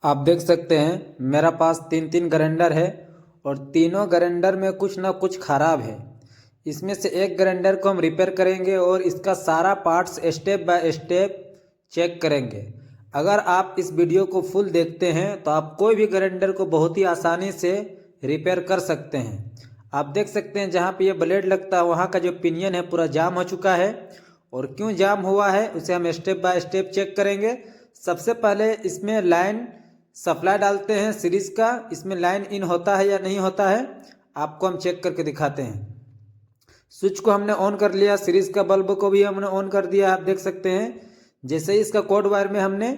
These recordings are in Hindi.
आप देख सकते हैं मेरा पास तीन ग्राइंडर है और तीनों ग्राइंडर में कुछ ना कुछ खराब है। इसमें से एक ग्राइंडर को हम रिपेयर करेंगे और इसका सारा parts step by step check करेंगे। अगर आप इस वीडियो को फुल देखते हैं तो आप कोई भी ग्राइंडर को बहुत ही आसानी से रिपेयर कर सकते हैं। आप देख सकते हैं जहाँ पे ये ब्लेड लगता है वहाँ का जो पिनियन है पूरा जाम हो चुका है और क्यों जाम हुआ है उसे हम स्टेप बाय स्टेप चेक करेंगे। सबसे पहले इसमें लाइन सप्लाई डालते हैं सीरीज का, इसमें लाइन इन होता है या नहीं होता है आपको हम चेक करके दिखाते हैं। स्विच को हमने ऑन कर लिया, सीरीज का बल्ब को भी हमने ऑन कर दिया। आप देख सकते हैं जैसे ही इसका कोड वायर में हमने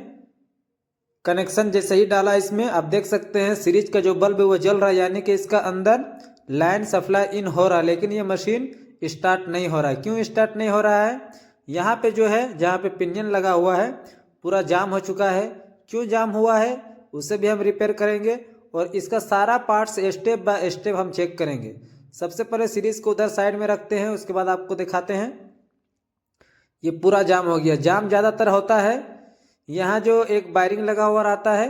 कनेक्शन जैसे ही डाला इसमें आप देख सकते हैं सीरीज का जो बल्ब है वो जल रहा है, यानी कि इसका अंदर लाइन सप्लाई इन हो रहा है, लेकिन ये मशीन स्टार्ट नहीं हो रहा है। क्यों स्टार्ट नहीं हो रहा है? यहाँ पे जो है जहाँ पे पिनियन लगा हुआ है पूरा जाम हो चुका है। क्यों जाम हुआ है उसे भी हम रिपेयर करेंगे और इसका सारा पार्ट्स स्टेप बाय स्टेप हम चेक करेंगे। सबसे पहले सीरीज को उधर साइड में रखते हैं, उसके बाद आपको दिखाते हैं। ये पूरा जाम हो गया। जाम ज़्यादातर होता है यहाँ जो एक वायरिंग लगा हुआ रहता है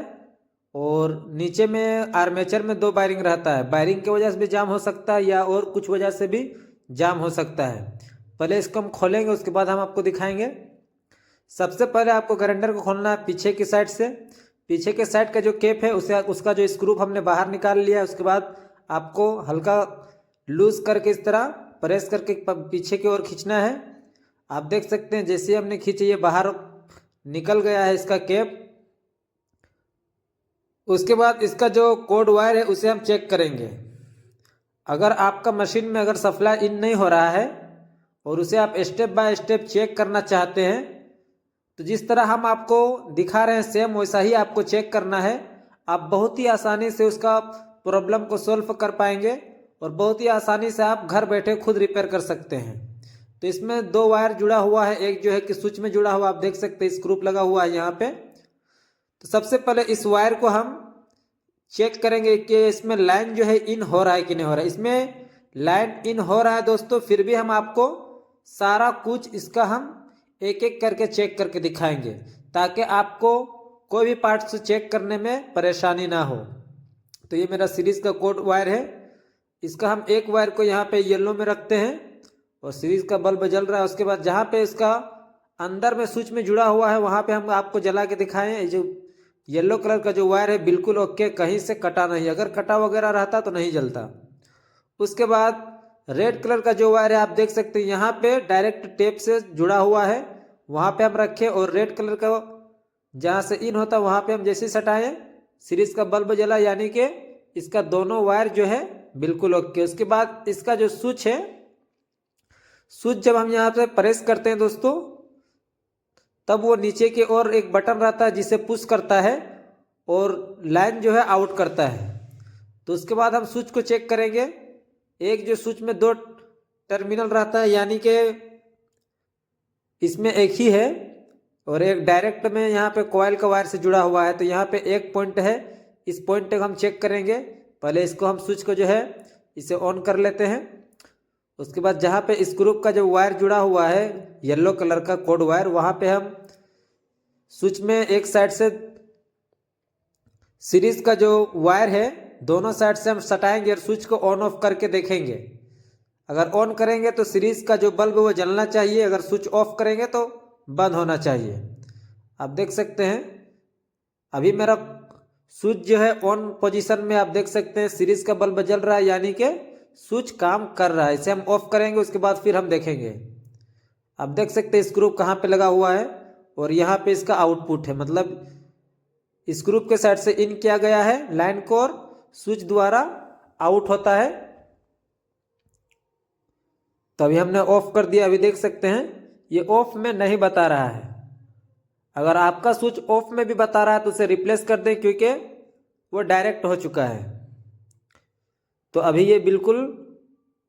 और नीचे में आर्मेचर में दो वायरिंग रहता है। वायरिंग की वजह से भी जाम हो सकता है या और कुछ वजह से भी जाम हो सकता है। पहले इसको हम खोलेंगे, उसके बाद हम आपको दिखाएंगे। सबसे पहले आपको ग्राइंडर को खोलना है पीछे की साइड से। पीछे के साइड का जो केप है उसे उसका जो स्क्रू हमने बाहर निकाल लिया है। उसके बाद आपको हल्का लूज करके इस तरह प्रेस करके पीछे की ओर खींचना है। आप देख सकते हैं जैसे हमने खींचे ये बाहर निकल गया है इसका केप। उसके बाद इसका जो कोड वायर है उसे हम चेक करेंगे। अगर आपका मशीन में अगर सप्लाई इन नहीं हो रहा है और उसे आप स्टेप बाय स्टेप चेक करना चाहते हैं तो जिस तरह हम आपको दिखा रहे हैं सेम वैसा ही आपको चेक करना है। आप बहुत ही आसानी से उसका प्रॉब्लम को सॉल्व कर पाएंगे और बहुत ही आसानी से आप घर बैठे खुद रिपेयर कर सकते हैं। तो इसमें दो वायर जुड़ा हुआ है, एक जो है कि स्विच में जुड़ा हुआ, आप देख सकते हैं स्क्रू लगा हुआ है यहाँ पे। तो सबसे पहले इस वायर को हम चेक करेंगे कि इसमें लाइन जो है इन हो रहा है कि नहीं हो रहा है। इसमें लाइन इन हो रहा है दोस्तों, फिर भी हम आपको सारा कुछ इसका हम एक एक करके चेक करके दिखाएंगे ताकि आपको कोई भी पार्ट से चेक करने में परेशानी ना हो। तो ये मेरा सीरीज का कोड वायर है, इसका हम एक वायर को यहाँ पे येलो में रखते हैं और सीरीज का बल्ब जल रहा है। उसके बाद जहाँ पे इसका अंदर में स्विच में जुड़ा हुआ है वहाँ पे हम आपको जला के दिखाएं। जो येलो कलर का जो वायर है बिल्कुल ओके, कहीं से कटा नहीं, अगर कटा वगैरह रहता तो नहीं जलता। उसके बाद रेड कलर का जो वायर है आप देख सकते हैं यहाँ पे डायरेक्ट टेप से जुड़ा हुआ है, वहाँ पे हम रखें और रेड कलर का जहाँ से इन होता है वहाँ पे हम जैसे सटाएं सीरीज का बल्ब जला, यानी कि इसका दोनों वायर जो है बिल्कुल ओके। उसके बाद इसका जो स्विच है, स्विच जब हम यहाँ पे प्रेस करते हैं दोस्तों तब वो नीचे की ओर एक बटन रहता है जिसे पुश करता है और लाइन जो है आउट करता है। तो उसके बाद हम स्विच को चेक करेंगे। एक जो स्विच में दो टर्मिनल रहता है यानी कि इसमें एक ही है और एक डायरेक्ट में यहाँ पे कॉइल का वायर से जुड़ा हुआ है। तो यहाँ पे एक पॉइंट है, इस पॉइंट को हम चेक करेंगे। पहले इसको हम स्विच को जो है इसे ऑन कर लेते हैं। उसके बाद जहाँ पे स्क्रू का जो वायर जुड़ा हुआ है येलो कलर का कोड वायर, वहाँ पे हम स्विच में एक साइड से सीरीज का जो वायर है दोनों साइड से हम सटाएंगे और स्विच को ऑन ऑफ करके देखेंगे। अगर ऑन करेंगे तो सीरीज का जो बल्ब वो जलना चाहिए, अगर स्विच ऑफ करेंगे तो बंद होना चाहिए। आप देख सकते हैं अभी मेरा स्विच जो है ऑन पोजीशन में, आप देख सकते हैं सीरीज का बल्ब जल रहा है यानी कि स्विच काम कर रहा है। इसे हम ऑफ करेंगे, उसके बाद फिर हम देखेंगे। आप देख सकते हैं स्क्रू कहाँ पे लगा हुआ है और यहाँ पे इसका आउटपुट है, मतलब स्क्रू के साइड से इन किया गया है लाइन को और स्विच द्वारा आउट होता है। तो अभी हमने ऑफ कर दिया, अभी देख सकते हैं ये ऑफ में नहीं बता रहा है। अगर आपका स्विच ऑफ में भी बता रहा है तो उसे रिप्लेस कर दें क्योंकि वो डायरेक्ट हो चुका है। तो अभी ये बिल्कुल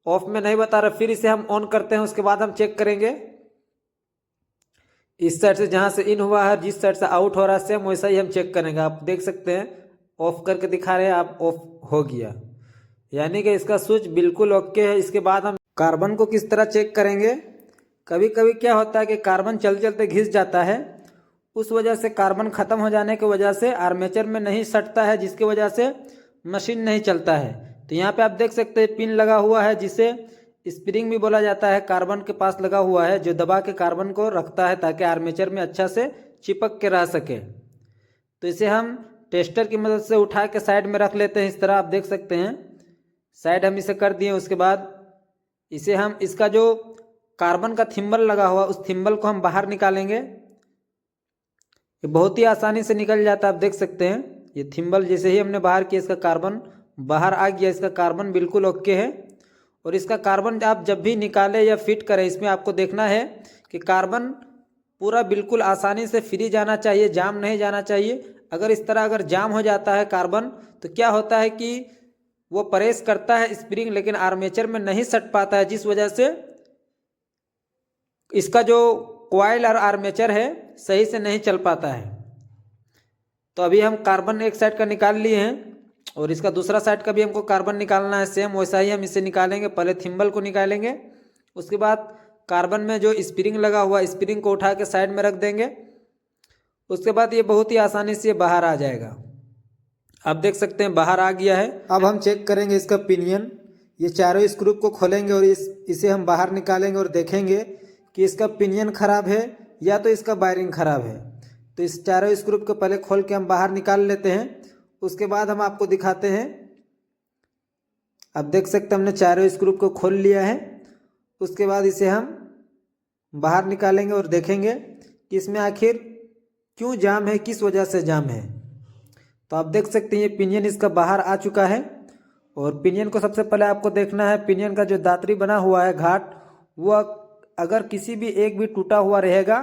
ऑफ में नहीं बता रहा, फिर इसे हम ऑन करते हैं। उसके बाद हम चेक करेंगे इस साइड से जहाँ से इन हुआ है, जिस साइड से आउट हो रहा है सेम वैसा ही हम चेक करेंगे। आप देख सकते हैं ऑफ करके दिखा रहे हैं, आप ऑफ हो गया यानी कि इसका स्विच बिल्कुल ओके है। इसके बाद हम कार्बन को किस तरह चेक करेंगे। कभी कभी क्या होता है कि कार्बन चलते चलते घिस जाता है उस वजह से कार्बन ख़त्म हो जाने की वजह से आर्मेचर में नहीं सटता है, जिसकी वजह से मशीन नहीं चलता है। तो यहाँ पे आप देख सकते हैं पिन लगा हुआ है, जिसे स्प्रिंग भी बोला जाता है, कार्बन के पास लगा हुआ है, जो दबा के कार्बन को रखता है ताकि आर्मेचर में अच्छा से चिपक के रह सके। तो इसे हम टेस्टर की मदद से उठा के साइड में रख लेते हैं। इस तरह आप देख सकते हैं साइड हम इसे कर दिए। उसके बाद इसे हम इसका जो कार्बन का थिम्बल लगा हुआ उस थिम्बल को हम बाहर निकालेंगे। ये बहुत ही आसानी से निकल जाता है, आप देख सकते हैं। ये थिम्बल जैसे ही हमने बाहर किया इसका कार्बन बाहर आ गया। इसका कार्बन बिल्कुल ओके है। और इसका कार्बन आप जब भी निकालें या फिट करें, इसमें आपको देखना है कि कार्बन पूरा बिल्कुल आसानी से फ्री जाना चाहिए, जाम नहीं जाना चाहिए। अगर इस तरह अगर जाम हो जाता है कार्बन तो क्या होता है कि वो प्रेस करता है स्प्रिंग, लेकिन आर्मेचर में नहीं सट पाता है, जिस वजह से इसका जो कॉइल और आर्मेचर है सही से नहीं चल पाता है। तो अभी हम कार्बन एक साइड का निकाल लिए हैं और इसका दूसरा साइड का भी हमको कार्बन निकालना है। सेम वैसा ही हम इसे निकालेंगे। पहले थिम्बल को निकालेंगे, उसके बाद कार्बन में जो स्प्रिंग लगा हुआ स्प्रिंग को उठा के साइड में रख देंगे। उसके बाद ये बहुत ही आसानी से बाहर आ जाएगा। आप देख सकते हैं बाहर आ गया है। अब हम चेक करेंगे इसका पिनियन। ये चारों स्क्रू को खोलेंगे और इसे हम बाहर निकालेंगे और देखेंगे कि इसका पिनियन खराब है या तो इसका वायरिंग खराब है। तो इस चारों स्क्रू को पहले खोल के हम बाहर निकाल लेते हैं। उसके बाद हम आपको दिखाते हैं। आप देख सकते हैं हमने चारों स्क्रू को खोल लिया है। उसके बाद इसे हम बाहर निकालेंगे और देखेंगे कि इसमें आखिर क्यों जाम है, किस वजह से जाम है। तो आप देख सकते हैं ये पिनियन इसका बाहर आ चुका है। और पिनियन को सबसे पहले आपको देखना है, पिनियन का जो दातरी बना हुआ है घाट, वो अगर किसी भी एक भी टूटा हुआ रहेगा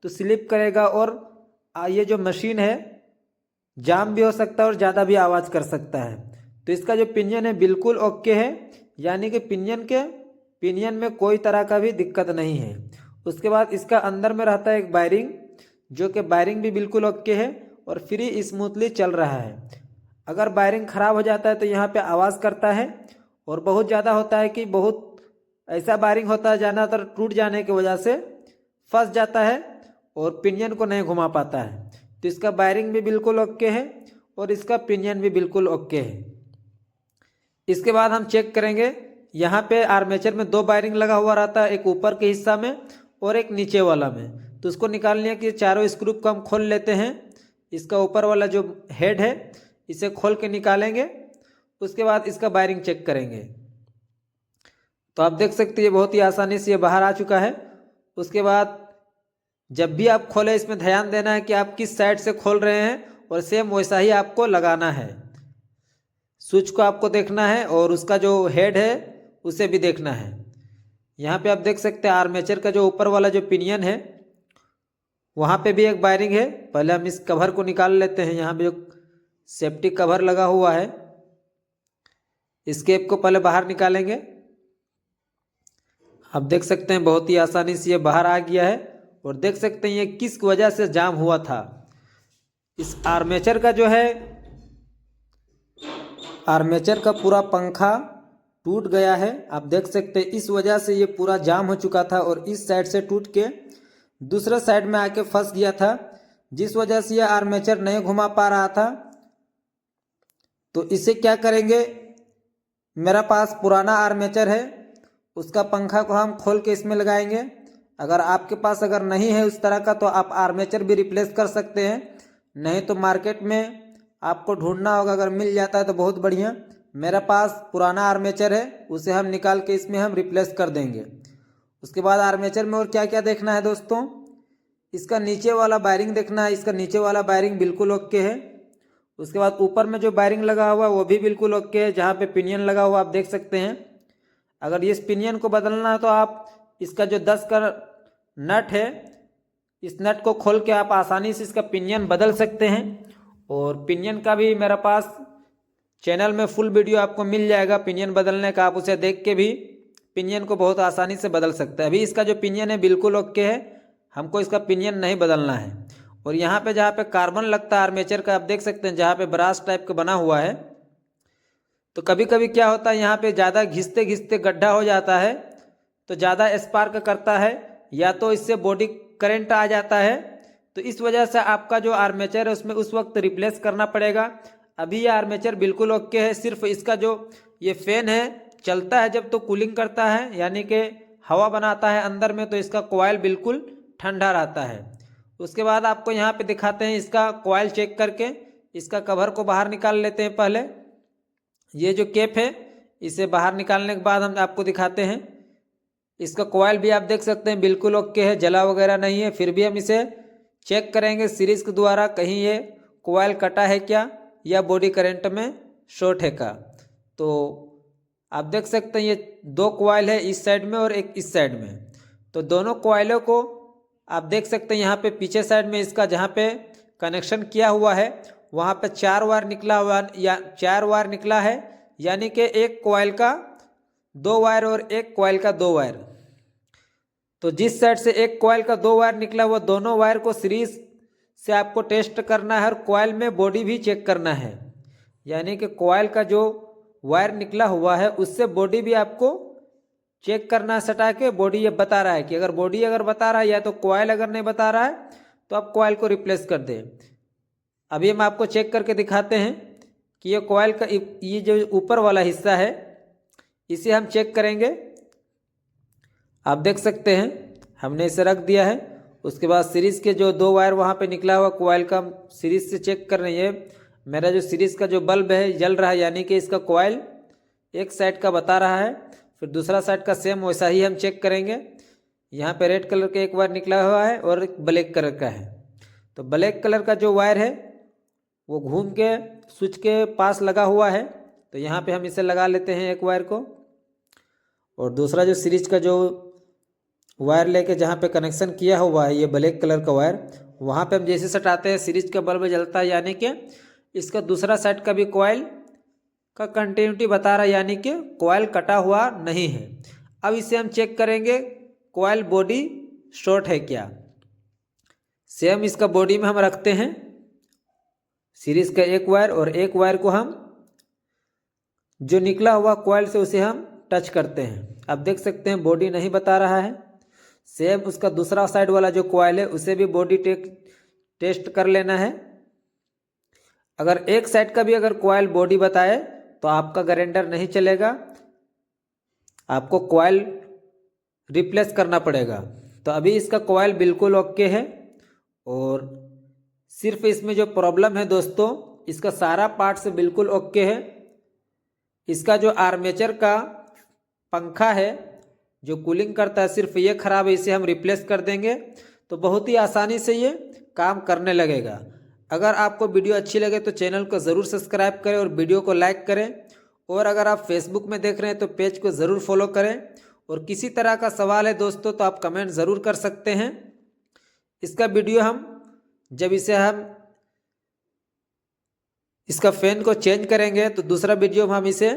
तो स्लिप करेगा और ये जो मशीन है जाम भी हो सकता है और ज़्यादा भी आवाज़ कर सकता है। तो इसका जो पिनियन है बिल्कुल ओके है, यानी कि पिनियन में कोई तरह का भी दिक्कत नहीं है। उसके बाद इसका अंदर में रहता है एक वायरिंग, जो कि वायरिंग भी बिल्कुल ओके है और फ्री स्मूथली चल रहा है। अगर वायरिंग ख़राब हो जाता है तो यहाँ पे आवाज़ करता है और बहुत ज़्यादा होता है कि बहुत ऐसा वायरिंग होता है ज़्यादातर टूट जाने की वजह से फंस जाता है और पिनियन को नहीं घुमा पाता है। तो इसका वायरिंग भी बिल्कुल ओके है और इसका पिनियन भी बिल्कुल ओके है। इसके बाद हम चेक करेंगे, यहाँ पे आर्मेचर में दो वायरिंग लगा हुआ रहता है, एक ऊपर के हिस्सा में और एक नीचे वाला में। तो उसको निकालने के चारों स्क्रू को हम खोल लेते हैं। इसका ऊपर वाला जो हेड है इसे खोल के निकालेंगे। उसके बाद इसका वायरिंग चेक करेंगे। तो आप देख सकते हैं ये बहुत ही आसानी से ये बाहर आ चुका है। उसके बाद जब भी आप खोलें इसमें ध्यान देना है कि आप किस साइड से खोल रहे हैं और सेम वैसा ही आपको लगाना है। स्विच को आपको देखना है और उसका जो हेड है उसे भी देखना है। यहाँ पे आप देख सकते हैं आर्मेचर का जो ऊपर वाला जो पिनियन है वहाँ पे भी एक वायरिंग है। पहले हम इस कवर को निकाल लेते हैं। यहाँ पे जो सेफ्टी कवर लगा हुआ है इस केप को पहले बाहर निकालेंगे। आप देख सकते हैं बहुत ही आसानी से ये बाहर आ गया है और देख सकते हैं ये किस वजह से जाम हुआ था। इस आर्मेचर का जो है आर्मेचर का पूरा पंखा टूट गया है। आप देख सकते हैं इस वजह से ये पूरा जाम हो चुका था और इस साइड से टूट के दूसरे साइड में आके फंस गया था, जिस वजह से ये आर्मेचर नहीं घुमा पा रहा था। तो इसे क्या करेंगे, मेरा पास पुराना आर्मेचर है, उसका पंखा को हम खोल के इसमें लगाएंगे। अगर आपके पास अगर नहीं है उस तरह का तो आप आर्मेचर भी रिप्लेस कर सकते हैं, नहीं तो मार्केट में आपको ढूंढना होगा। अगर मिल जाता है तो बहुत बढ़िया। मेरा पास पुराना आर्मेचर है, उसे हम निकाल के इसमें हम रिप्लेस कर देंगे। उसके बाद आर्मेचर में और क्या क्या देखना है दोस्तों, इसका नीचे वाला वायरिंग देखना है। इसका नीचे वाला वायरिंग बिल्कुल ओके है। उसके बाद ऊपर में जो वायरिंग लगा हुआ है वो भी बिल्कुल ओके है। जहाँ पे पिनियन लगा हुआ आप देख सकते हैं। अगर इस पिनियन को बदलना है तो आप इसका जो 10 का नट है इस नट को खोल के आप आसानी से इसका पिनियन बदल सकते हैं। और पिनियन का भी मेरे पास चैनल में फुल वीडियो आपको मिल जाएगा पिनियन बदलने का। आप उसे देख के भी पिनियन को बहुत आसानी से बदल सकते हैं। अभी इसका जो पिनियन है बिल्कुल ओके है, हमको इसका पिनियन नहीं बदलना है। और यहाँ पे जहाँ पे कार्बन लगता है आर्मेचर का आप देख सकते हैं, जहाँ पे ब्रास टाइप का बना हुआ है, तो कभी कभी क्या होता है यहाँ पे ज़्यादा घिसते घिसते गड्ढा हो जाता है तो ज़्यादा स्पार्क करता है, या तो इससे बॉडी करंट आ जाता है तो इस वजह से आपका जो आर्मेचर है उसमें उस वक्त रिप्लेस करना पड़ेगा। अभी ये आर्मेचर बिल्कुल ओके है, सिर्फ इसका जो ये फैन है चलता है जब तो कूलिंग करता है, यानी कि हवा बनाता है अंदर में, तो इसका कॉइल बिल्कुल ठंडा रहता है। उसके बाद आपको यहाँ पे दिखाते हैं इसका कॉइल चेक करके। इसका कवर को बाहर निकाल लेते हैं पहले। ये जो कैप है इसे बाहर निकालने के बाद हम आपको दिखाते हैं। इसका कॉइल भी आप देख सकते हैं बिल्कुल ओके है, जला वगैरह नहीं है। फिर भी हम इसे चेक करेंगे सीरीज के द्वारा, कहीं ये कॉइल कटा है क्या या बॉडी करंट में शॉर्ट है का। तो आप देख सकते हैं ये दो कॉइल है इस साइड में और एक इस साइड में। तो दोनों कॉइलों को आप देख सकते हैं यहाँ पे पीछे साइड में इसका जहाँ पे कनेक्शन किया हुआ है वहाँ पे 4 वायर निकला हुआ या 4 वायर निकला है, यानी कि एक कॉइल का 2 वायर और एक कॉइल का 2 वायर। तो जिस साइड से एक कॉइल का 2 वायर निकला वो दोनों वायर को सीरीज से आपको टेस्ट करना है और कॉइल में बॉडी भी चेक करना है, यानी कि कॉइल का जो वायर निकला हुआ है उससे बॉडी भी आपको चेक करना है सटा के। बॉडी ये बता रहा है कि अगर बॉडी अगर बता रहा है या तो कॉइल अगर नहीं बता रहा है तो आप कॉइल को रिप्लेस कर दें। अभी हम आपको चेक करके दिखाते हैं कि ये कॉइल का ये जो ऊपर वाला हिस्सा है इसे हम चेक करेंगे। आप देख सकते हैं हमने इसे रख दिया है। उसके बाद सीरीज के जो 2 वायर वहाँ पे निकला हुआ कॉइल का सीरीज से चेक कर रही है। मेरा जो सीरीज का जो बल्ब है जल रहा है, यानी कि इसका कॉइल एक साइड का बता रहा है। फिर दूसरा साइड का सेम वैसा ही हम चेक करेंगे। यहाँ पे रेड कलर का एक वायर निकला हुआ है और एक ब्लैक कलर का है। तो ब्लैक कलर का जो वायर है वो घूम के स्विच के पास लगा हुआ है, तो यहाँ पे हम इसे लगा लेते हैं एक वायर को। और दूसरा जो सीरीज का जो वायर लेके जहाँ पे कनेक्शन किया हुआ है ये ब्लैक कलर का वायर, वहाँ पे हम जैसे सटाते हैं सीरीज का बल्ब जलता है, यानी कि इसका दूसरा साइड का भी कॉइल का कंटिन्यूटी बता रहा है, यानी कि कॉइल कटा हुआ नहीं है। अब इसे हम चेक करेंगे कॉइल बॉडी शॉर्ट है क्या। सेम इसका बॉडी में हम रखते हैं सीरीज का एक वायर और एक वायर को हम जो निकला हुआ कॉइल से उसे हम टच करते हैं। आप देख सकते हैं बॉडी नहीं बता रहा है। सेम उसका दूसरा साइड वाला जो कॉइल है उसे भी बॉडी टेस्ट कर लेना है। अगर एक साइड का भी अगर कॉइल बॉडी बताए तो आपका ग्राइंडर नहीं चलेगा, आपको कॉइल रिप्लेस करना पड़ेगा। तो अभी इसका कॉइल बिल्कुल ओके है और सिर्फ इसमें जो प्रॉब्लम है दोस्तों, इसका सारा पार्ट से बिल्कुल ओके है। इसका जो आर्मेचर का पंखा है जो कूलिंग करता है सिर्फ ये खराब है, इसे हम रिप्लेस कर देंगे तो बहुत ही आसानी से ये काम करने लगेगा। अगर आपको वीडियो अच्छी लगे तो चैनल को ज़रूर सब्सक्राइब करें और वीडियो को लाइक करें। और अगर आप फेसबुक में देख रहे हैं तो पेज को ज़रूर फॉलो करें। और किसी तरह का सवाल है दोस्तों तो आप कमेंट ज़रूर कर सकते हैं। इसका वीडियो हम जब इसे हम इसका फैन को चेंज करेंगे तो दूसरा वीडियो में हम इसे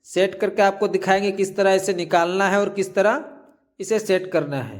सेट करके आपको दिखाएंगे किस तरह इसे निकालना है और किस तरह इसे सेट करना है।